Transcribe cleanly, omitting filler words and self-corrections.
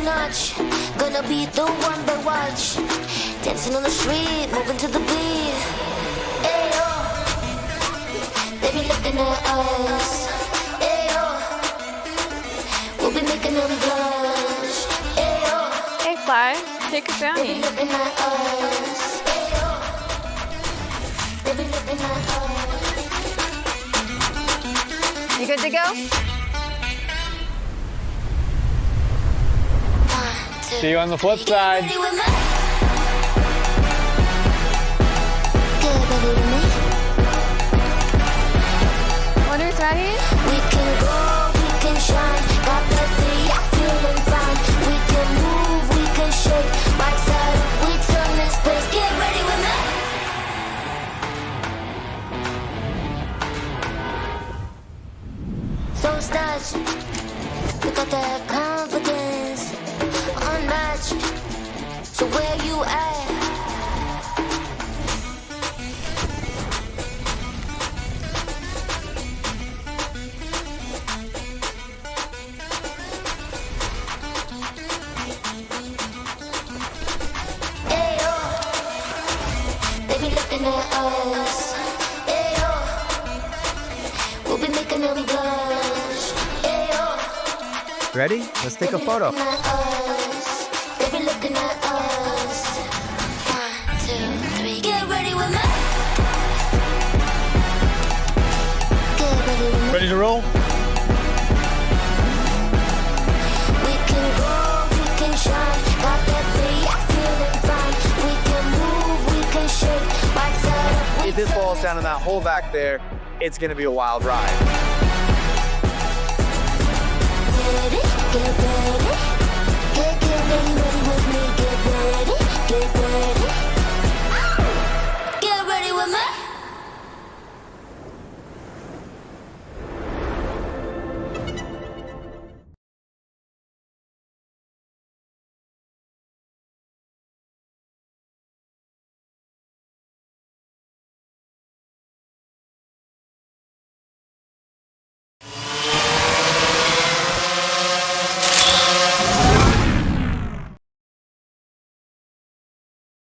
notch. Gonna be the one they watch. Dancing on the street, moving to the beat. Ayo, they be looking at us. Ayo, we'll be making them blush. Ayo, Hey, Fly, take a they be brownie. looking at us. Ayo, they be looking at us. You good to go? See you on the flip side. Get ready with me. Get ready with me. Water's ready? We can go, we can shine. Got the thing, I'm feeling fine. We can move, we can shake. Right side up, we turn this place. Get ready with me. So snatch, we got that confidence, unmatched. So where you at? Ayo, they be looking at us. Ayo, we'll be making them blush. Ayo, Ready? Let's take a photo. looking at us. They be looking at us. 1, 2, 3. Get ready with me. Get ready with me. Ready to roll? We can go, we can shine. Got that thing, I'm feeling fine. We can move, we can shake. Right side up, we If this falls down in that hole back there, it's gonna be a wild ride. get it, get ready. Get ready with me. Get ready, get ready.